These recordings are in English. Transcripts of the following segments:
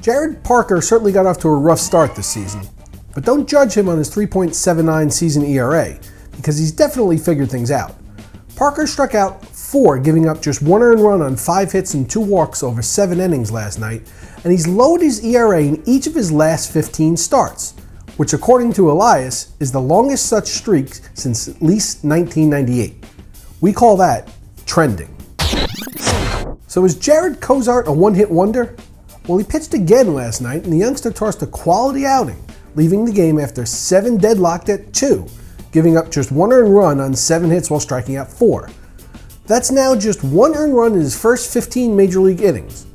Jarrod Parker certainly got off to a rough start this season, but don't judge him on his 3.79 season ERA, because he's definitely figured things out. Parker struck out 4, giving up just 1 earned run on 5 hits and 2 walks over 7 innings last night, and he's lowered his ERA in each of his last 15 starts, which according to Elias is the longest such streak since at least 1998. We call that trending. So is Jarrod Cosart a one-hit wonder? Well, he pitched again last night, and the youngster tossed a quality outing, leaving the game after 7 deadlocked at 2, giving up just 1 earned run on 7 hits while striking out 4. That's now just 1 earned run in his first 15 major league innings.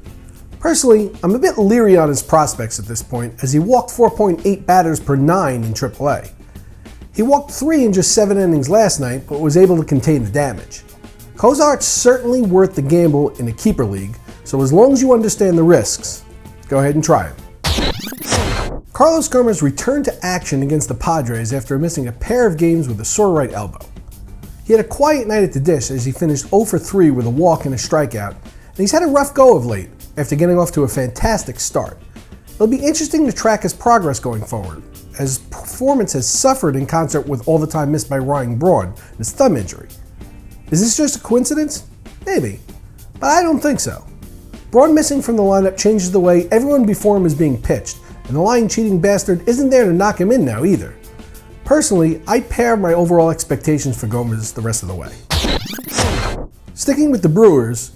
Personally, I'm a bit leery on his prospects at this point, as he walked 4.8 batters per 9 in AAA. He walked 3 in just 7 innings last night, but was able to contain the damage. Cosart's certainly worth the gamble in a keeper league, so as long as you understand the risks, go ahead and try it. Carlos Gomez returned to action against the Padres after missing a pair of games with a sore right elbow. He had a quiet night at the dish as he finished 0 for 3 with a walk and a strikeout, and he's had a rough go of late after getting off to a fantastic start. It'll be interesting to track his progress going forward, as his performance has suffered in concert with all the time missed by Ryan Braun and his thumb injury. Is this just a coincidence? Maybe, but I don't think so. Braun missing from the lineup changes the way everyone before him is being pitched, and the lying cheating bastard isn't there to knock him in now either. Personally, I'd pair my overall expectations for Gomez the rest of the way. Sticking with the Brewers,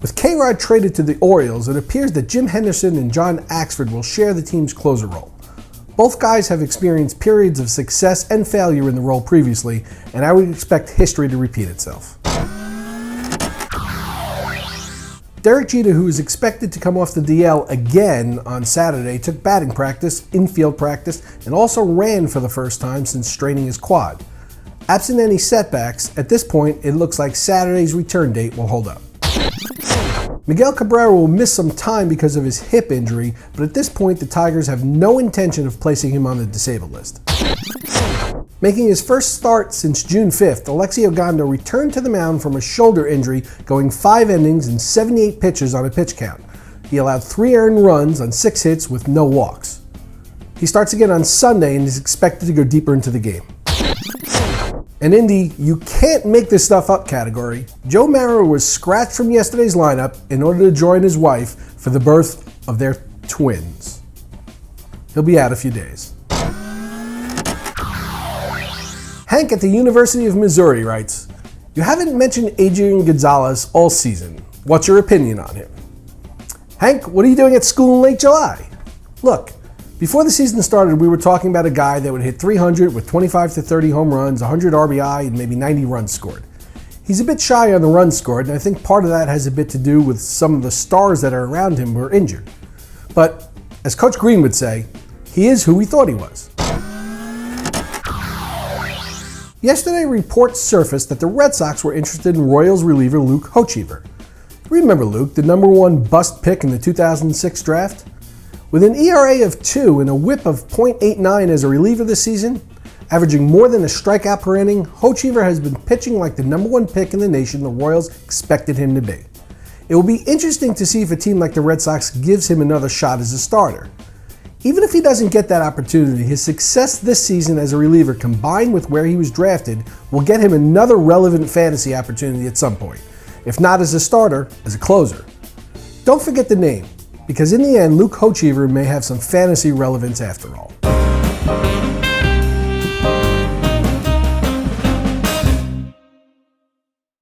with K-Rod traded to the Orioles, it appears that Jim Henderson and John Axford will share the team's closer role. Both guys have experienced periods of success and failure in the role previously, and I would expect history to repeat itself. Derek Jeter, who is expected to come off the DL again on Saturday, took batting practice, infield practice, and also ran for the first time since straining his quad. Absent any setbacks, at this point it looks like Saturday's return date will hold up. Miguel Cabrera will miss some time because of his hip injury, but at this point the Tigers have no intention of placing him on the disabled list. Making his first start since June 5th, Alexi Ogando returned to the mound from a shoulder injury, going 5 innings and 78 pitches on a pitch count. He allowed 3 earned runs on 6 hits with no walks. He starts again on Sunday and is expected to go deeper into the game. And in the "you can't make this stuff up" category, Joe Mauer was scratched from yesterday's lineup in order to join his wife for the birth of their twins. He'll be out a few days. Hank at the University of Missouri writes, "You haven't mentioned Adrian Gonzalez all season. What's your opinion on him?" Hank, what are you doing at school in late July? Look, before the season started, we were talking about a guy that would hit 300 with 25 to 30 home runs, 100 RBI, and maybe 90 runs scored. He's a bit shy on the runs scored, and I think part of that has a bit to do with some of the stars that are around him who are injured. But, as Coach Green would say, he is who we thought he was. Yesterday, reports surfaced that the Red Sox were interested in Royals reliever Luke Hochevar. Remember Luke, the #1 bust pick in the 2006 draft? With an ERA of 2 and a whip of .89 as a reliever this season, averaging more than a strikeout per inning, Hochevar has been pitching like the #1 pick in the nation the Royals expected him to be. It will be interesting to see if a team like the Red Sox gives him another shot as a starter. Even if he doesn't get that opportunity, his success this season as a reliever combined with where he was drafted will get him another relevant fantasy opportunity at some point. If not as a starter, as a closer. Don't forget the name, because in the end, Luke Hochevar may have some fantasy relevance after all.